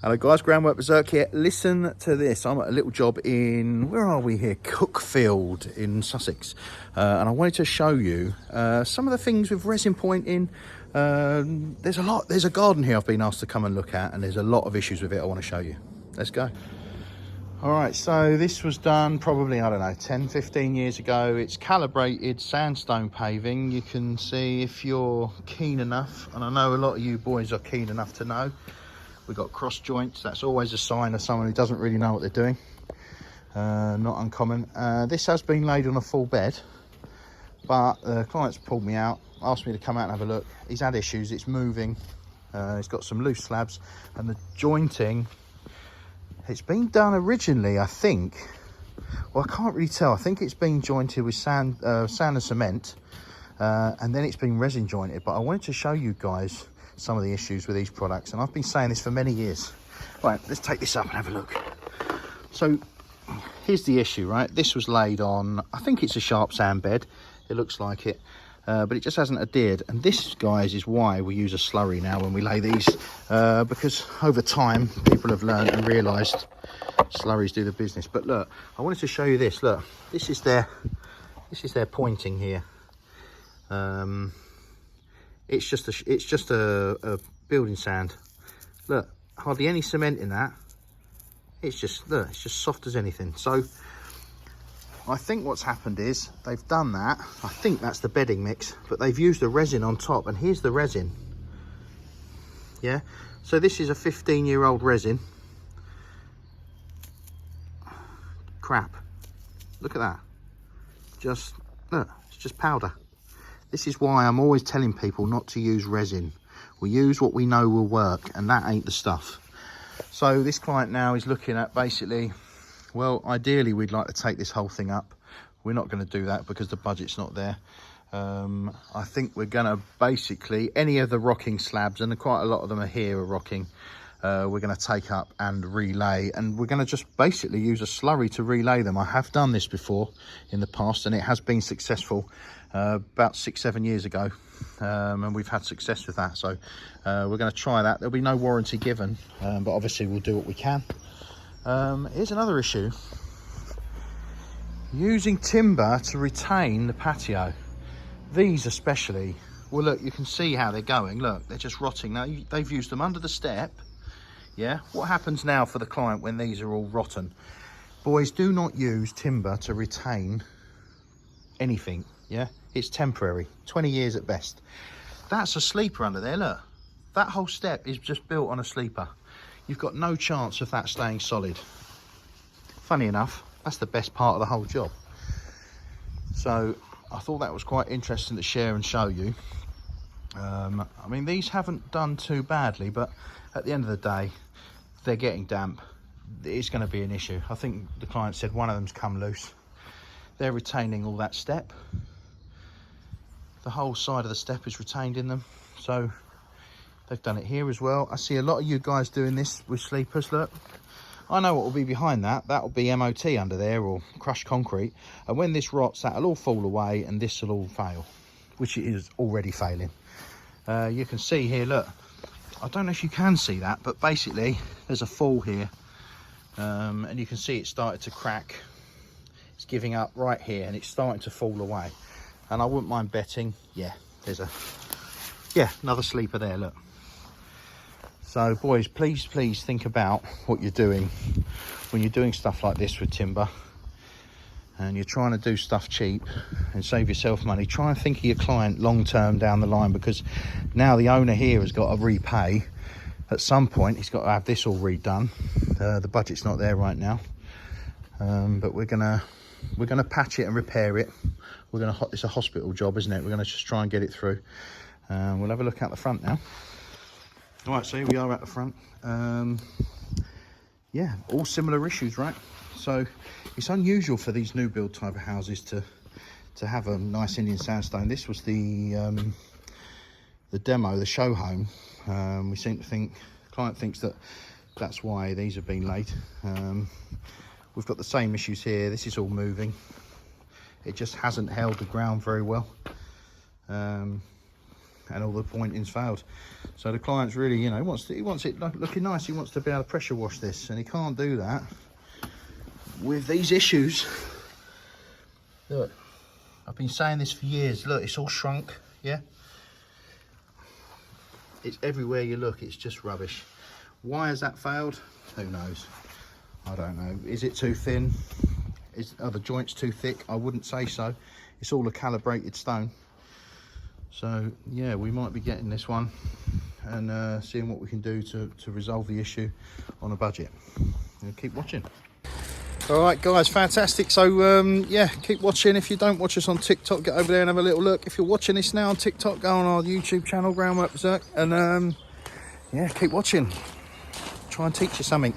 Hello guys, Groundwork Berserk here. Listen to this. I'm at a little job in, where are we here? Cookfield in Sussex. And I wanted to show you some of the things with resin pointing. There's a garden here I've been asked to come and look at, and there's a lot of issues with it I want to show you. Let's go. All right, so this was done probably, I don't know, 10, 15 years ago. It's calibrated sandstone paving. You can see if you're keen enough, and I know a lot of you boys are keen enough to know, we've got cross joints. That's always a sign of someone who doesn't really know what they're doing. Not uncommon. This has been laid on a full bed, but the client's pulled me out, asked me to come out and have a look. He's had issues, it's moving. He's got some loose slabs, and the jointing, it's been done originally, I think, well, I can't really tell. I think it's been jointed with sand and cement, and then it's been resin jointed. But I wanted to show you guys some of the issues with these products, and I've been saying this for many years. Right, let's take this up and have a look. So here's the issue, right? This was laid on, I think it's a sharp sand bed, it looks like it, but it just hasn't adhered. And this, guys, is why we use a slurry now when we lay these, because over time people have learned and realized slurries do the business. But look, I wanted to show you this. Look, this is their pointing here. It's just a building sand. Look, hardly any cement in that. It's just soft as anything. So I think what's happened is they've done that. I think that's the bedding mix, but they've used the resin on top, and here's the resin. Yeah, so this is a 15-year-old resin. Crap. Look at that. Just look, it's just powder. This is why I'm always telling people not to use resin. We use what we know will work, and that ain't the stuff. So this client now is looking at basically, well, ideally we'd like to take this whole thing up. We're not going to do that because the budget's not there. I think we're going to basically, any of the rocking slabs, and quite a lot of them are here are rocking, we're going to take up and relay, and we're going to just basically use a slurry to relay them. I have done this before in the past, and it has been successful. About 6-7 years ago, and we've had success with that. So we're going to try that. There'll be no warranty given, but obviously we'll do what we can. Here's another issue: using timber to retain the patio. These especially, well, look, you can see how they're going. Look, they're just rotting now. They've used them under the step. Yeah, what happens now for the client when these are all rotten? Boys, do not use timber to retain anything. Yeah, it's temporary, 20 years at best. That's a sleeper under there. Look, that whole step is just built on a sleeper. You've got no chance of that staying solid. Funny enough, that's the best part of the whole job. So I thought that was quite interesting to share and show you. I mean, these haven't done too badly, but at the end of the day, they're getting damp. It's going to be an issue. I think the client said one of them's come loose. They're retaining all that step. The whole side of the step is retained in them. So they've done it here as well. I see a lot of you guys doing this with sleepers. Look, I know what will be behind that. That will be MOT under there, or crushed concrete. And when this rots, that'll all fall away and this will all fail, which it is already failing. You can see here, look, I don't know if you can see that, but basically there's a fall here. And you can see it started to crack. It's giving up right here, and it's starting to fall away. And I wouldn't mind betting, yeah, there's another sleeper there, look. So boys, please think about what you're doing when you're doing stuff like this with timber, and you're trying to do stuff cheap and save yourself money. Try and think of your client long term down the line, because now the owner here has got to repay. At some point he's got to have this all redone. The budget's not there right now, but we're gonna patch it and repair it. It's a hospital job, isn't it? We're gonna just try and get it through. We'll have a look out the front now. All right, so here we are at the front. Yeah, all similar issues, right? So it's unusual for these new build type of houses to have a nice Indian sandstone. This was the demo, the show home. We seem to think, the client thinks that's why these have been laid. We've got the same issues here. This is all moving. It just hasn't held the ground very well. and all the pointing's failed. So the client's really, you know, he wants it looking nice. He wants to be able to pressure wash this, and he can't do that with these issues. Look, I've been saying this for years. Look, it's all shrunk, yeah? It's everywhere you look, it's just rubbish. Why has that failed? Who knows? I don't know. Is it too thin? Are the joints too thick? I wouldn't say so. It's all a calibrated stone. So yeah, we might be getting this one and seeing what we can do to resolve the issue on a budget. And keep watching. All right, guys, fantastic. So yeah, keep watching. If you don't watch us on TikTok, get over there and have a little look. If you're watching this now on TikTok, go on our YouTube channel, Groundwork Berserk, and yeah, keep watching. Try and teach you something.